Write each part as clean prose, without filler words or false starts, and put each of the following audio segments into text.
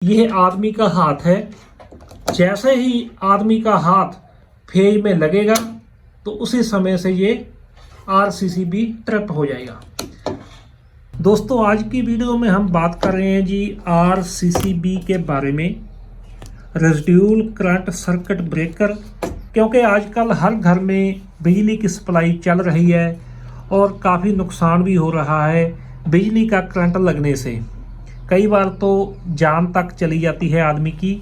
ये आदमी का हाथ है। जैसे ही आदमी का हाथ फेज में लगेगा तो उसी समय से ये आरसीसीबी ट्रिप हो जाएगा। दोस्तों, आज की वीडियो में हम बात कर रहे हैं जी आरसीसीबी के बारे में, रेजिड्यूल करंट सर्किट ब्रेकर। क्योंकि आजकल हर घर में बिजली की सप्लाई चल रही है और काफ़ी नुकसान भी हो रहा है बिजली का करंट लगने से। कई बार तो जान तक चली जाती है आदमी की।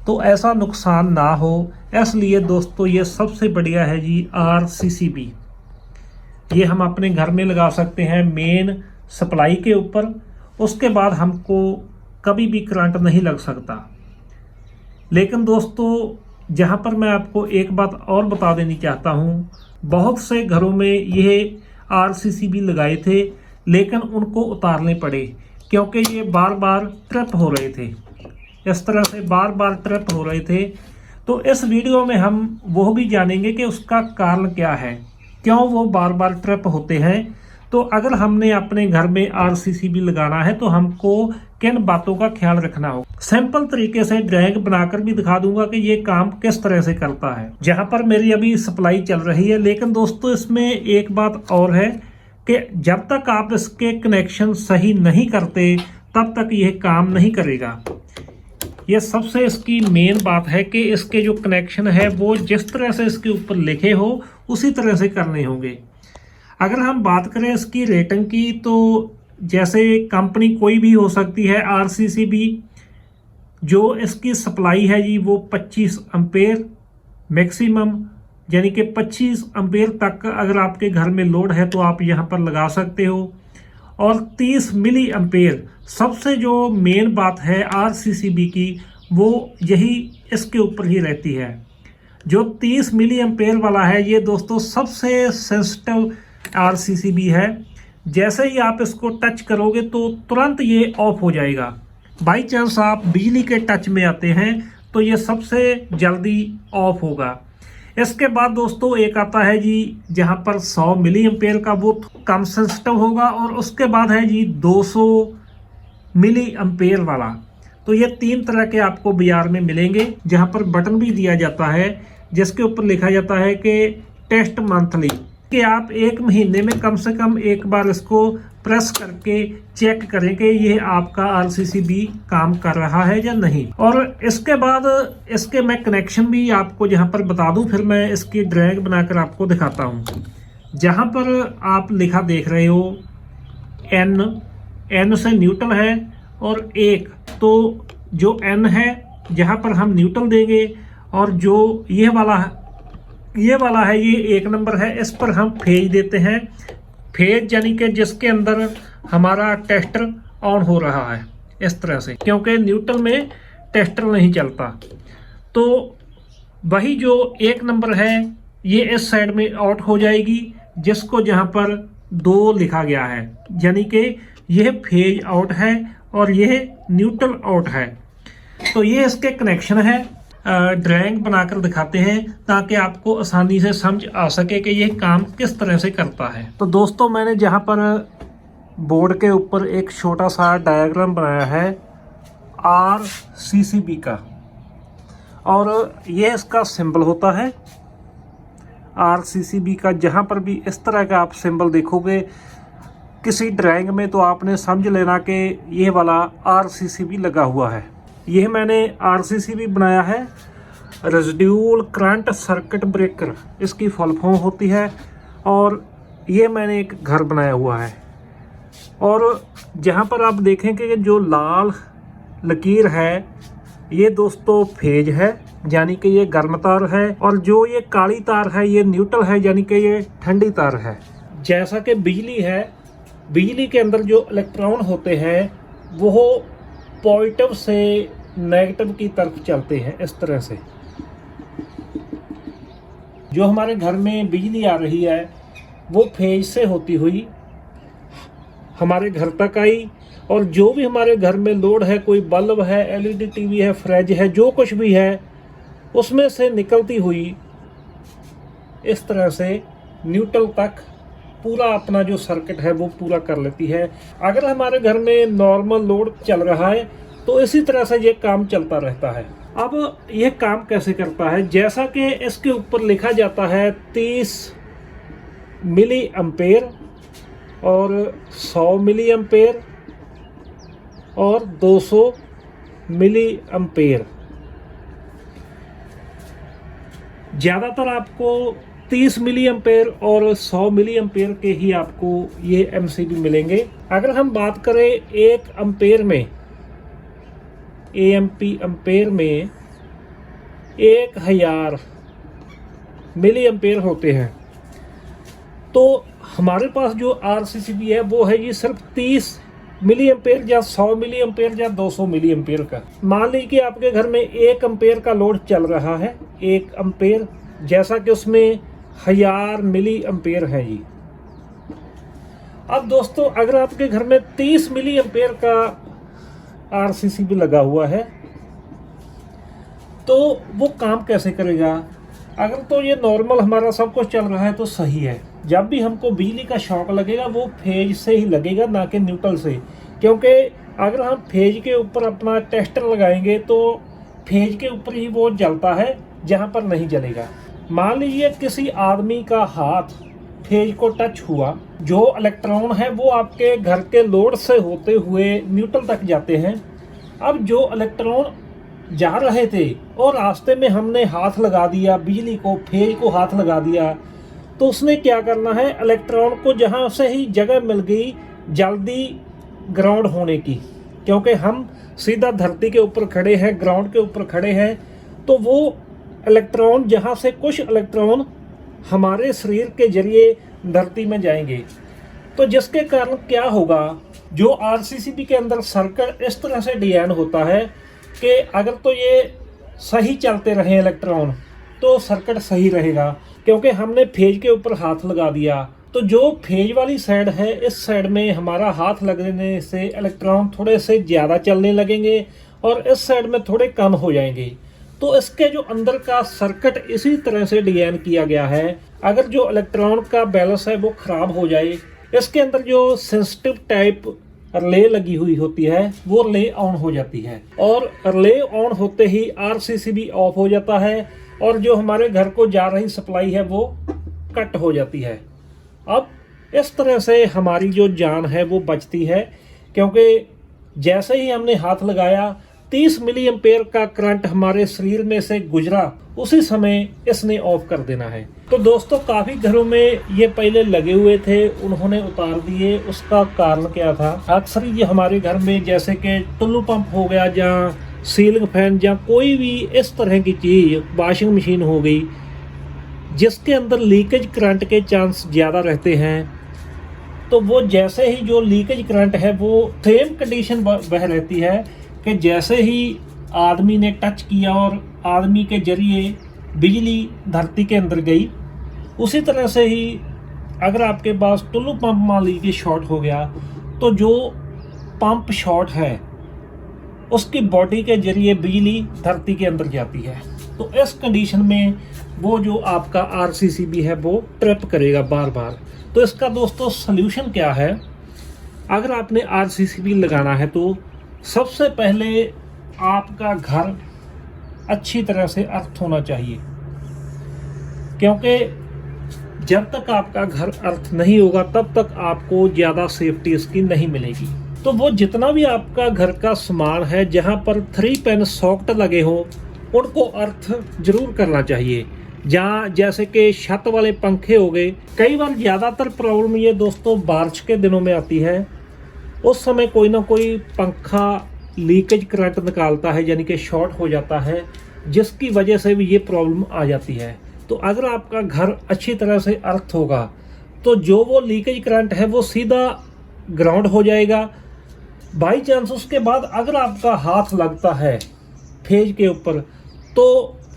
तो ऐसा नुकसान ना हो, इसलिए दोस्तों ये सबसे बढ़िया है जी आरसीसीबी। ये हम अपने घर में लगा सकते हैं मेन सप्लाई के ऊपर। उसके बाद हमको कभी भी करंट नहीं लग सकता। लेकिन दोस्तों, जहाँ पर मैं आपको एक बात और बता देनी चाहता हूँ, बहुत से घरों में यह आरसीसीबी लगाए थे लेकिन उनको उतारने पड़े क्योंकि ये बार बार ट्रिप हो रहे थे। इस तरह से बार बार ट्रिप हो रहे थे। तो इस वीडियो में हम वो भी जानेंगे कि उसका कारण क्या है, क्यों वो बार बार ट्रिप होते हैं। तो अगर हमने अपने घर में आरसीसीबी लगाना है तो हमको किन बातों का ख्याल रखना होगा। सिंपल तरीके से ड्राइंग बनाकर भी दिखा दूंगा कि ये काम किस तरह से करता है। जहां पर मेरी अभी सप्लाई चल रही है, लेकिन दोस्तों इसमें एक बात और है कि जब तक आप इसके कनेक्शन सही नहीं करते तब तक यह काम नहीं करेगा। यह सबसे इसकी मेन बात है कि इसके जो कनेक्शन है वो जिस तरह से इसके ऊपर लिखे हो उसी तरह से करने होंगे। अगर हम बात करें इसकी रेटिंग की, तो जैसे कंपनी कोई भी हो सकती है, आरसीसीबी जो इसकी सप्लाई है जी वो 25 एम्पेयर मैक्सिमम, यानी कि 25 एम्पेयर तक अगर आपके घर में लोड है तो आप यहाँ पर लगा सकते हो। और 30 मिली एम्पेयर सबसे जो मेन बात है आरसीसीबी की, वो यही इसके ऊपर ही रहती है। जो 30 मिली एम्पेयर वाला है ये दोस्तों सबसे सेंसिटिव आरसीसीबी है। जैसे ही आप इसको टच करोगे तो तुरंत ये ऑफ हो जाएगा। बाई चांस आप बिजली के टच में आते हैं तो ये सबसे जल्दी ऑफ होगा। इसके बाद दोस्तों एक आता है जी जहां पर 100 मिली एम्पेयर का, वो कम सेंसिटिव होगा। और उसके बाद है जी 200 मिली एम्पेयर वाला। तो ये 3 तरह के आपको बाजार में मिलेंगे, जहां पर बटन भी दिया जाता है जिसके ऊपर लिखा जाता है कि टेस्ट मंथली, कि आप 1 महीने में कम से कम एक बार इसको प्रेस करके चेक करें कि ये आपका आरसीसीबी काम कर रहा है या नहीं। और इसके बाद इसके मैं कनेक्शन भी आपको जहां पर बता दूं, फिर मैं इसकी ड्राइंग बनाकर आपको दिखाता हूं। जहां पर आप लिखा देख रहे हो एन से न्यूट्रल है और 1, तो जो एन है जहां पर हम न्यूट्रल देंगे, और जो ये वाला है ये 1 नंबर है, इस पर हम फेज देते हैं। फेज यानी कि जिसके अंदर हमारा टेस्टर ऑन हो रहा है, इस तरह से, क्योंकि न्यूट्रल में टेस्टर नहीं चलता। तो वही जो 1 नंबर है ये इस साइड में आउट हो जाएगी, जिसको जहां पर 2 लिखा गया है, यानी कि यह फेज आउट है और यह न्यूट्रल आउट है। तो ये इसके कनेक्शन है। ड्राइंग बनाकर दिखाते हैं ताकि आपको आसानी से समझ आ सके कि यह काम किस तरह से करता है। तो दोस्तों, मैंने जहां पर बोर्ड के ऊपर एक छोटा सा डायग्राम बनाया है आरसीसीबी का, और ये इसका सिंबल होता है आरसीसीबी का। जहां पर भी इस तरह का आप सिंबल देखोगे किसी ड्राइंग में, तो आपने समझ लेना कि ये वाला आरसीसीबी लगा हुआ है। यह मैंने आरसीसीबी बनाया है, रेजिड्यूल करंट सर्किट ब्रेकर इसकी फुल फॉर्म होती है। और ये मैंने एक घर बनाया हुआ है। और जहाँ पर आप देखें कि जो लाल लकीर है ये दोस्तों फेज है, यानी कि ये गर्म तार है। और जो ये काली तार है ये न्यूट्रल है, यानी कि ये ठंडी तार है। जैसा कि बिजली है, बिजली के अंदर जो इलेक्ट्रॉन होते हैं वो पॉजिटिव से नेगेटिव की तरफ चलते हैं, इस तरह से। जो हमारे घर में बिजली आ रही है वो फेज से होती हुई हमारे घर तक आई, और जो भी हमारे घर में लोड है, कोई बल्ब है, एलईडी टीवी है, फ्रिज है, जो कुछ भी है, उसमें से निकलती हुई इस तरह से न्यूट्रल तक पूरा अपना जो सर्किट है वो पूरा कर लेती है। अगर हमारे घर में नॉर्मल लोड चल रहा है तो इसी तरह से ये काम चलता रहता है। अब ये काम कैसे करता है, जैसा कि इसके ऊपर लिखा जाता है 30 मिली एम्पेयर और 100 मिली एम्पेयर और 200 मिली एम्पेयर। ज़्यादातर आपको 30 मिली एम्पेयर और 100 मिली एम्पेयर के ही आपको ये एमसीबी मिलेंगे। अगर हम बात करें 1 एम्पेयर में, एएमपी एम्पेयर में 1000 मिली एम्पेयर होते हैं, तो हमारे पास जो आरसीसीबी है वो है ये सिर्फ 30 मिली एम्पेयर या 100 मिली एम्पेयर या 200 मिली एम्पेयर का। मान लीजिए कि आपके घर में 1 एम्पेयर का लोड चल रहा है, 1 एम्पेयर, जैसा कि उसमें 1000 मिली एम्पेयर है जी। अब दोस्तों अगर आपके घर में 30 मिली एम्पेयर का आरसीसीबी लगा हुआ है तो वो काम कैसे करेगा। अगर तो ये नॉर्मल हमारा सब कुछ चल रहा है तो सही है, जब भी हमको बिजली का शॉक लगेगा वो फेज से ही लगेगा, ना कि न्यूट्रल से। क्योंकि अगर हम फेज के ऊपर अपना टेस्टर लगाएंगे तो फेज के ऊपर ही वो जलता है, जहाँ पर नहीं जलेगा। मान लीजिए किसी आदमी का हाथ फेज को टच हुआ, जो इलेक्ट्रॉन है वो आपके घर के लोड से होते हुए न्यूट्रल तक जाते हैं। अब जो इलेक्ट्रॉन जा रहे थे और रास्ते में हमने हाथ लगा दिया, बिजली को, फेज को हाथ लगा दिया, तो उसने क्या करना है, इलेक्ट्रॉन को जहाँ से ही जगह मिल गई जल्दी ग्राउंड होने की, क्योंकि हम सीधा धरती के ऊपर खड़े हैं, ग्राउंड के ऊपर खड़े हैं, तो वो इलेक्ट्रॉन जहाँ से कुछ इलेक्ट्रॉन हमारे शरीर के जरिए धरती में जाएंगे, तो जिसके कारण क्या होगा, जो आरसीसीबी के अंदर सर्किट इस तरह से डिजाइन होता है कि अगर तो ये सही चलते रहे इलेक्ट्रॉन तो सर्किट सही रहेगा, क्योंकि हमने फेज के ऊपर हाथ लगा दिया। तो जो फेज वाली साइड है, इस साइड में हमारा हाथ लगने से इलेक्ट्रॉन थोड़े से ज़्यादा चलने लगेंगे और इस साइड में थोड़े कम हो जाएंगे। तो इसके जो अंदर का सर्किट इसी तरह से डिजाइन किया गया है। अगर जो इलेक्ट्रॉन का बैलेंस है वो खराब हो जाए, इसके अंदर जो सेंसिटिव टाइप रिले लगी हुई होती है वो रिले ऑन हो जाती है, और रिले ऑन होते ही आरसीसीबी ऑफ हो जाता है और जो हमारे घर को जा रही सप्लाई है वो कट हो जाती है। अब इस तरह से हमारी जो जान है वो बचती है, क्योंकि जैसे ही हमने हाथ लगाया 30 मिली एम्पेयर का करंट हमारे शरीर में से गुजरा, उसी समय इसने ऑफ कर देना है। तो दोस्तों काफ़ी घरों में ये पहले लगे हुए थे, उन्होंने उतार दिए। उसका कारण क्या था, अक्सर ये हमारे घर में जैसे कि टुल्लू पंप हो गया या सीलिंग फैन या कोई भी इस तरह की चीज़, वॉशिंग मशीन हो गई, जिसके अंदर लीकेज करंट के चांस ज़्यादा रहते हैं, तो वो जैसे ही जो लीकेज करंट है वो सेम कंडीशन बह रहती है कि जैसे ही आदमी ने टच किया और आदमी के जरिए बिजली धरती के अंदर गई, उसी तरह से ही अगर आपके पास टुल्लू पंप मान लीजिए शॉर्ट हो गया, तो जो पंप शॉर्ट है उसकी बॉडी के जरिए बिजली धरती के अंदर जाती है। तो इस कंडीशन में वो जो आपका आरसीसीबी है वो ट्रिप करेगा बार बार। तो इसका दोस्तों सल्यूशन क्या है, अगर आपने आरसीसीबी लगाना है तो सबसे पहले आपका घर अच्छी तरह से अर्थ होना चाहिए, क्योंकि जब तक आपका घर अर्थ नहीं होगा तब तक आपको ज़्यादा सेफ्टी इसकी नहीं मिलेगी। तो वो जितना भी आपका घर का सामान है, जहाँ पर 3 पिन सॉकेट लगे हों, उनको अर्थ जरूर करना चाहिए। जहाँ जैसे कि छत वाले पंखे हो गए, कई बार ज़्यादातर प्रॉब्लम ये दोस्तों बारिश के दिनों में आती है। उस समय कोई ना कोई पंखा लीकेज करंट निकालता है, यानी कि शॉर्ट हो जाता है, जिसकी वजह से भी ये प्रॉब्लम आ जाती है। तो अगर आपका घर अच्छी तरह से अर्थ होगा तो जो वो लीकेज करंट है वो सीधा ग्राउंड हो जाएगा। बाई चांस उसके बाद अगर आपका हाथ लगता है फेज के ऊपर तो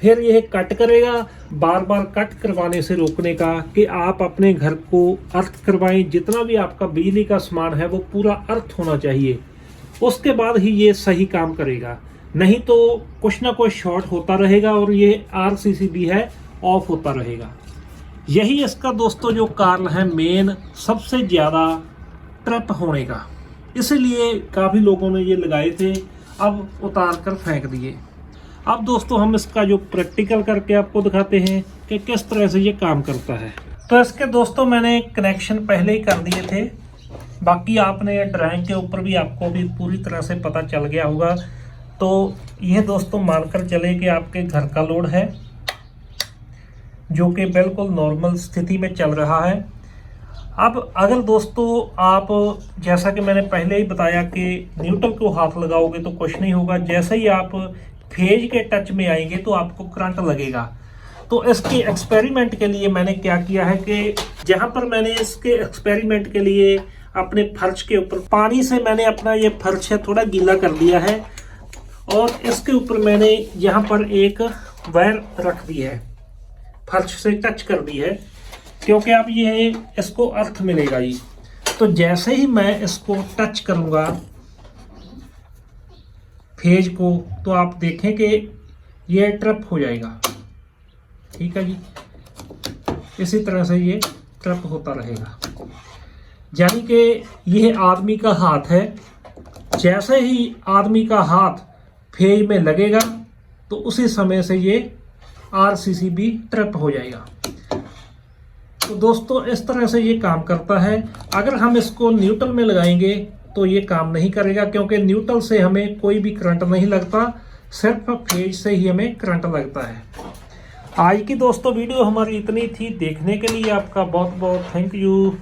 फिर यह कट करेगा। बार बार कट करवाने से रोकने का कि आप अपने घर को अर्थ करवाएं। जितना भी आपका बिजली का सामान है वो पूरा अर्थ होना चाहिए, उसके बाद ही ये सही काम करेगा। नहीं तो कुछ ना कुछ शॉर्ट होता रहेगा और ये आरसीसीबी है ऑफ होता रहेगा। यही इसका दोस्तों जो कारण है मेन सबसे ज़्यादा ट्रिप होने का। इसीलिए काफ़ी लोगों ने ये लगाए थे। अब उतार कर फेंक दिए। अब दोस्तों हम इसका जो प्रैक्टिकल करके आपको दिखाते हैं कि किस तरह से ये काम करता है। तो इसके दोस्तों मैंने कनेक्शन पहले ही कर दिए थे, बाकी आपने ड्राइंग के ऊपर भी आपको भी पूरी तरह से पता चल गया होगा। तो यह दोस्तों मानकर चले कि आपके घर का लोड है जो कि बिल्कुल नॉर्मल स्थिति में चल रहा है। अब अगर दोस्तों आप, जैसा कि मैंने पहले ही बताया कि न्यूट्रल को हाथ लगाओगे तो कुछ नहीं होगा, जैसे ही आप फेज के टच में आएंगे तो आपको करंट लगेगा। तो इसके एक्सपेरिमेंट के लिए मैंने क्या किया है कि जहां पर मैंने इसके एक्सपेरिमेंट के लिए अपने फर्श के ऊपर पानी से मैंने अपना ये फर्श है थोड़ा गीला कर दिया है और इसके ऊपर मैंने यहाँ पर एक वायर रख दी है, फर्श से टच कर दी है, क्योंकि अब ये इसको अर्थ मिलेगा जी। तो जैसे ही मैं इसको टच करूँगा फेज को, तो आप देखें कि ये ट्रिप हो जाएगा। ठीक है जी, इसी तरह से ये ट्रिप होता रहेगा। यानी कि यह आदमी का हाथ है, जैसे ही आदमी का हाथ फेज में लगेगा तो उसी समय से ये RCCB ट्रिप हो जाएगा। तो दोस्तों इस तरह से ये काम करता है। अगर हम इसको न्यूट्रल में लगाएंगे तो ये काम नहीं करेगा, क्योंकि न्यूट्रल से हमें कोई भी करंट नहीं लगता, सिर्फ फेज से ही हमें करंट लगता है। आज की दोस्तों वीडियो हमारी इतनी थी। देखने के लिए आपका बहुत बहुत थैंक यू।